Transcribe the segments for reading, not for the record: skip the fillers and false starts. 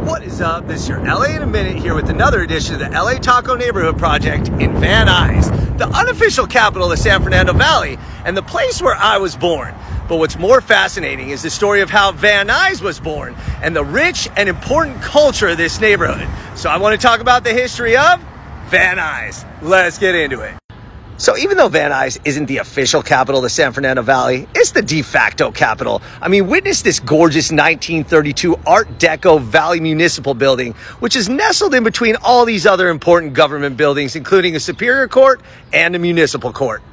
What is up? This is your LA in a Minute here with another edition of the LA Taco Neighborhood Project in Van Nuys, the unofficial capital of the San Fernando Valley and the place where I was born. But what's more fascinating is the story of how Van Nuys was born and the rich and important culture of this neighborhood. So I want to talk about the history of Van Nuys. Let's get into it. So even though Van Nuys isn't the official capital of the San Fernando Valley, it's the de facto capital. I mean, witness this gorgeous 1932 Art Deco Valley Municipal building, which is nestled in between all these other important government buildings, including a Superior Court and a Municipal Court.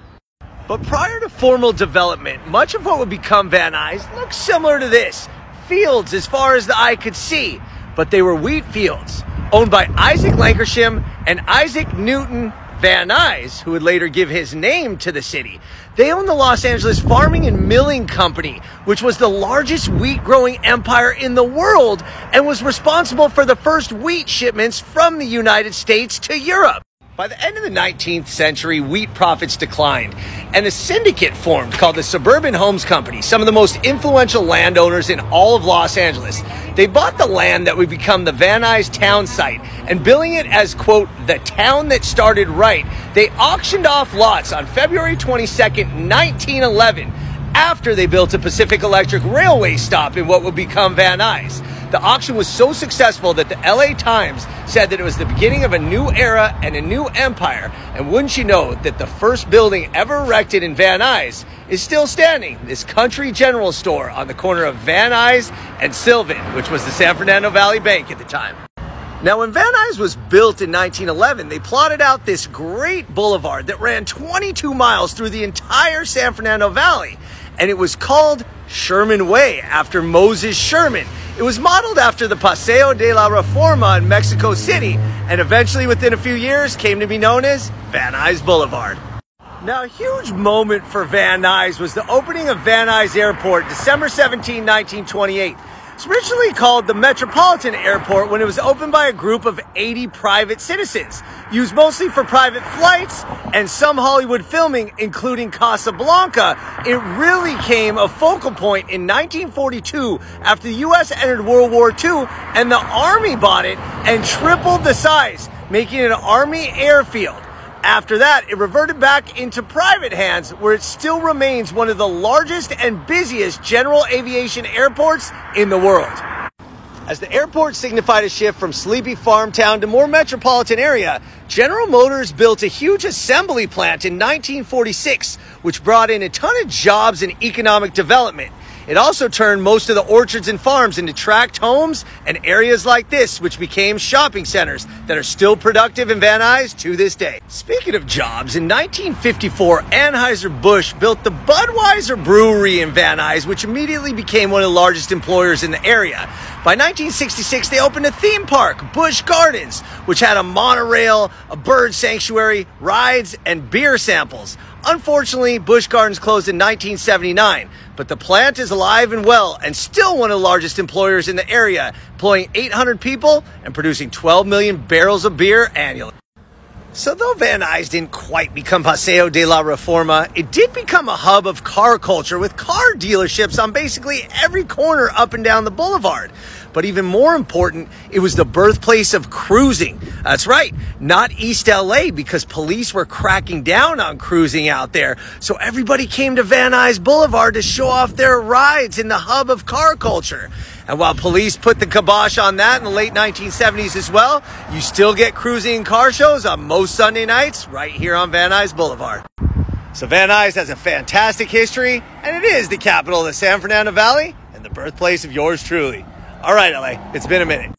But prior to formal development, much of what would become Van Nuys looked similar to this. Fields as far as the eye could see, but they were wheat fields, owned by Isaac Lankershim and Isaac Newton Van Nuys, who would later give his name to the city. They owned the Los Angeles Farming and Milling Company, which was the largest wheat-growing empire in the world and was responsible for the first wheat shipments from the United States to Europe. By the end of the 19th century, wheat profits declined, and a syndicate formed called the Suburban Homes Company, some of the most influential landowners in all of Los Angeles. They bought the land that would become the Van Nuys town site, and billing it as, quote, the town that started right, they auctioned off lots on February 22nd, 1911, after they built a Pacific Electric Railway stop in what would become Van Nuys. The auction was so successful that the LA Times said that it was the beginning of a new era and a new empire. And wouldn't you know that the first building ever erected in Van Nuys is still standing, this country general store on the corner of Van Nuys and Sylvan, which was the San Fernando Valley Bank at the time. Now, when Van Nuys was built in 1911, they plotted out this great boulevard that ran 22 miles through the entire San Fernando Valley, and it was called Sherman Way after Moses Sherman. It was modeled after the Paseo de la Reforma in Mexico City, and eventually within a few years came to be known as Van Nuys Boulevard. Now, a huge moment for Van Nuys was the opening of Van Nuys Airport, December 17, 1928. It's originally called the Metropolitan Airport when it was opened by a group of 80 private citizens, used mostly for private flights and some Hollywood filming, including Casablanca. It really became a focal point in 1942 after the U.S. entered World War II and the Army bought it and tripled the size, making it an Army airfield. After that, it reverted back into private hands, where it still remains one of the largest and busiest general aviation airports in the world. As the airport signified a shift from sleepy farm town to more metropolitan area, General Motors built a huge assembly plant in 1946, which brought in a ton of jobs and economic development. It also turned most of the orchards and farms into tract homes and areas like this, which became shopping centers that are still productive in Van Nuys to this day. Speaking of jobs, in 1954, Anheuser-Busch built the Budweiser Brewery in Van Nuys, which immediately became one of the largest employers in the area. By 1966, they opened a theme park, Busch Gardens, which had a monorail, a bird sanctuary, rides, and beer samples. Unfortunately, Busch Gardens closed in 1979, but the plant is alive and well and still one of the largest employers in the area, employing 800 people and producing 12 million barrels of beer annually. So though Van Nuys didn't quite become Paseo de la Reforma, it did become a hub of car culture with car dealerships on basically every corner up and down the boulevard. But even more important, it was the birthplace of cruising. That's right, not East LA, because police were cracking down on cruising out there. So everybody came to Van Nuys Boulevard to show off their rides in the hub of car culture. And while police put the kibosh on that in the late 1970s as well, you still get cruising and car shows on most Sunday nights right here on Van Nuys Boulevard. So Van Nuys has a fantastic history, and it is the capital of the San Fernando Valley and the birthplace of yours truly. All right, LA, it's been a minute.